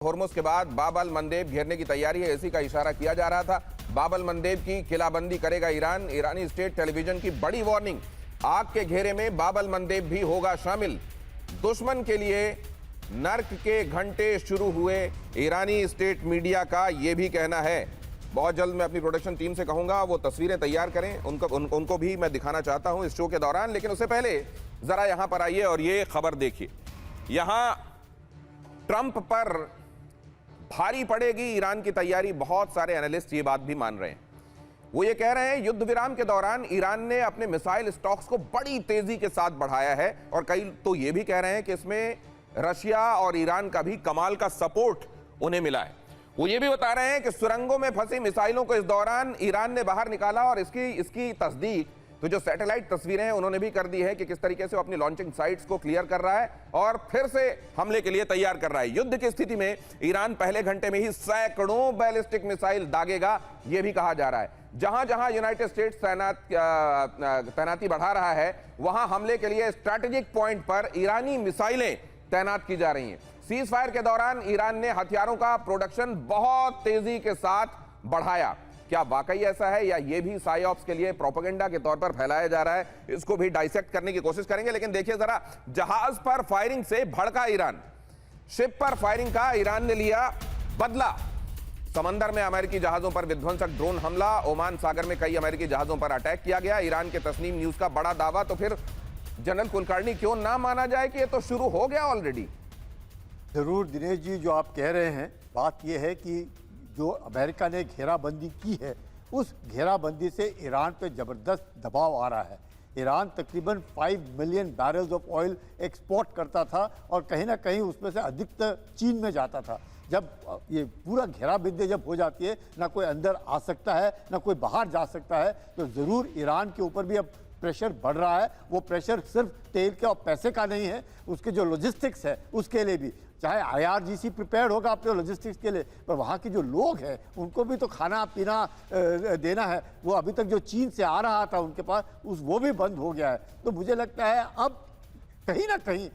होर्मुज के बाद बाब अल मंदेब घेरने की तैयारी है, इसी का इशारा किया जा रहा था। बाब अल मंदेब की किलाबंदी करेगा ईरान। ईरानी स्टेट टेलीविजन की बड़ी वार्निंग, आग के घेरे में बाब अल मंदेब भी होगा शामिल। दुश्मन के लिए नर्क के घंटे शुरू हुए, ईरानी स्टेट मीडिया का यह भी कहना है। बहुत जल्द मैं अपनी प्रोडक्शन टीम से कहूंगा वो तस्वीरें तैयार करें, उनको भी मैं दिखाना चाहता हूं इस शो के दौरान। लेकिन उससे पहले जरा यहां पर आइए और ये खबर देखिए। यहां ट्रंप पर भारी पड़ेगी ईरान की तैयारी, बहुत सारे एनालिस्ट ये बात भी मान रहे हैं। वो ये कह रहे हैं युद्ध विराम के दौरान ईरान ने अपने मिसाइल स्टॉक्स को बड़ी तेजी के साथ बढ़ाया है, और कई तो ये भी कह रहे हैं कि इसमें रशिया और ईरान का भी कमाल का सपोर्ट उन्हें मिला है। वो ये भी बता रहे हैं कि सुरंगों में फंसी मिसाइलों को इस दौरान ईरान ने बाहर निकाला, और इसकी तस्दीक तो जो सैटेलाइट तस्वीरें हैं उन्होंने भी कर दी है कि किस तरीके से वो अपनी लॉन्चिंग साइट्स को क्लियर कर रहा है और फिर से हमले के लिए तैयार कर रहा है। युद्ध की स्थिति में ईरान पहले घंटे में ही सैकड़ों बैलिस्टिक मिसाइल दागेगा, यह भी कहा जा रहा है। जहां जहां यूनाइटेड स्टेट्स तैनाती बढ़ा रहा है, वहां हमले के लिए स्ट्रैटेजिक पॉइंट पर ईरानी मिसाइलें तैनात की जा रही हैं। सीज फायर के दौरान ईरान ने हथियारों का प्रोडक्शन बहुत तेजी के साथ बढ़ाया। क्या वाकई ऐसा है या ये भी साइऑप्स के लिए प्रोपेगेंडा के तौर पर फैलाया जा रहा है, इसको भी डाइसेक्ट करने की कोशिश करेंगे। लेकिन देखिए जरा, जहाज पर फायरिंग से भड़का ईरान, शिप पर फायरिंग का ईरान ने लिया बदला। समंदर में अमेरिकी जहाजों पर विध्वंसक ड्रोन हमला, ओमान सागर में कई अमेरिकी जहाजों पर अटैक किया गया। ईरान के तस्नीम न्यूज का बड़ा दावा, तो फिर जनरल कुलकर्णी क्यों ना माना जाए कि ये तो शुरू हो गया ऑलरेडी। जरूर दिनेश जी, जो आप कह रहे हैं, बात यह है कि जो अमेरिका ने घेराबंदी की है, उस घेराबंदी से ईरान पे ज़बरदस्त दबाव आ रहा है। ईरान तकरीबन 5 million barrels of oil export करता था, और कहीं ना कहीं उसमें से अधिकतर चीन में जाता था। जब ये पूरा घेराबंदी जब हो जाती है, ना कोई अंदर आ सकता है ना कोई बाहर जा सकता है, तो ज़रूर ईरान के ऊपर भी अब प्रेशर बढ़ रहा है। वो प्रेशर सिर्फ तेल के और पैसे का नहीं है, उसके जो लॉजिस्टिक्स है उसके लिए भी। चाहे IRGC प्रिपेयर होगा अपने लॉजिस्टिक्स के लिए, पर वहाँ के जो लोग हैं उनको भी तो खाना पीना देना है। वो अभी तक जो चीन से आ रहा था उनके पास, वो भी बंद हो गया है। तो मुझे लगता है अब कहीं ना कहीं,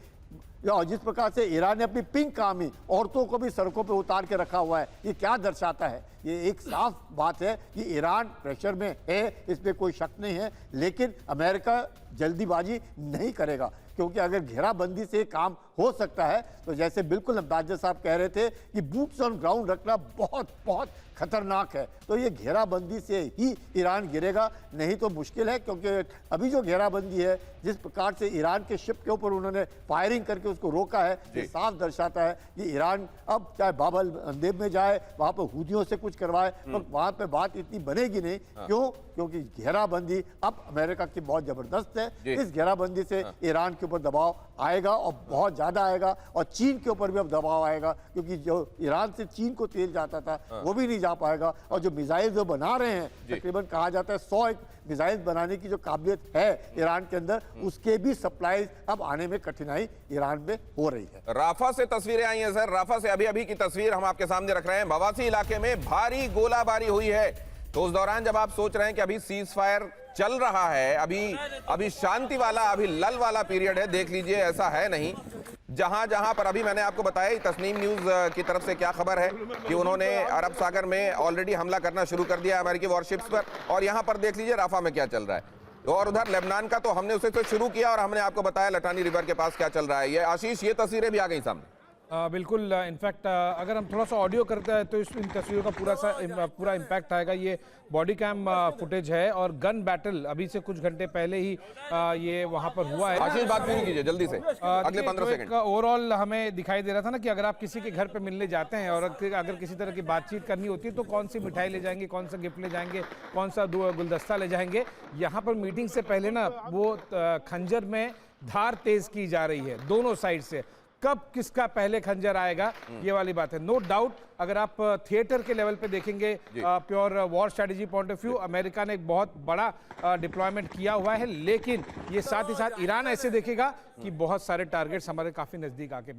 और जिस प्रकार से ईरान ने अपनी पिंक आर्मी, औरतों को भी सड़कों पे उतार के रखा हुआ है, ये क्या दर्शाता है? ये एक साफ बात है कि ईरान प्रेशर में है, इसमें कोई शक नहीं है। लेकिन अमेरिका जल्दीबाजी नहीं करेगा, क्योंकि अगर घेराबंदी से काम हो सकता है तो जैसे बिल्कुल अम्बासडर साहब कह रहे थे कि बूट्स ऑन ग्राउंड रखना बहुत बहुत खतरनाक है, तो ये घेराबंदी से ही ईरान गिरेगा, नहीं तो मुश्किल है। क्योंकि अभी जो घेराबंदी है, जिस प्रकार से ईरान के शिप के ऊपर उन्होंने फायरिंग करके उसको रोका है, ये साफ दर्शाता है कि ईरान अब चाहे बाब अल मंदेब में जाए, वहाँ पर हूथियों से कुछ करवाए, तो वहाँ पे बात इतनी बनेगी नहीं। क्यों? क्योंकि घेराबंदी अब अमेरिका की बहुत जबरदस्त है। इस घेराबंदी से ईरान के ऊपर दबाव आएगा, और बहुत ज्यादा आएगा, और चीन के ऊपर भी अब दबाव आएगा, क्योंकि जो ईरान से चीन को तेल जाता था वो भी नहीं जा पाएगा। और जो मिसाइल जो बना रहे हैं, तकरीबन कहा जाता है 100 मिसाइल बनाने की जो काबिलियत है ईरान के अंदर, उसके भी सप्लाई अब आने में कठिनाई ईरान में हो रही है। राफा से तस्वीरें आई हैं सर, राफा से अभी की तस्वीर हम आपके सामने रख रहे हैं। मवासी इलाके में भारी गोलाबारी हुई है, तो उस दौरान जब आप सोच रहे हैं कि अभी सीज फायर चल रहा है, अभी शांति वाला, अभी लल वाला पीरियड है, देख लीजिए ऐसा है नहीं। जहां जहां पर अभी मैंने आपको बताया, तस्नीम न्यूज की तरफ से क्या खबर है कि उन्होंने अरब सागर में ऑलरेडी हमला करना शुरू कर दिया अमेरिकी वॉरशिप्स पर, और यहां पर देख लीजिए राफा में क्या चल रहा है। और उधर लेबनान का तो हमने उसे तो शुरू किया, और हमने आपको बताया लटानी रिवर के पास क्या चल रहा है। ये आशीष, ये तस्वीरें भी आ गई सामने। बिल्कुल, इनफैक्ट अगर हम थोड़ा सा ऑडियो करते हैं तो इन तस्वीरों का पूरा इम्पैक्ट आएगा। ये बॉडी कैम फुटेज है, और गन बैटल अभी से कुछ घंटे पहले ही ये वहां पर हुआ है। आशीष, बात पूरी कीजिए जल्दी से, अगले 15 सेकंड। ओवरऑल हमें दिखाई दे रहा था ना कि अगर आप किसी के घर पे मिलने जाते हैं और अगर किसी तरह की बातचीत करनी होती है, तो कौन सी मिठाई ले जाएंगे, कौन सा गिफ्ट ले जाएंगे, कौन सा गुलदस्ता ले जाएंगे। यहाँ पर मीटिंग से पहले ना वो खंजर में धार तेज की जा रही है दोनों साइड से। कब किसका पहले खंजर आएगा, ये वाली बात है। नो डाउट, अगर आप थिएटर के लेवल पे देखेंगे, pure war strategy point of view, America ने एक बहुत बड़ा डिप्लॉयमेंट किया हुआ है। लेकिन ये साथ ही साथ ईरान ऐसे देखेगा कि बहुत सारे टारगेट्स हमारे काफी नजदीक आके बैठे।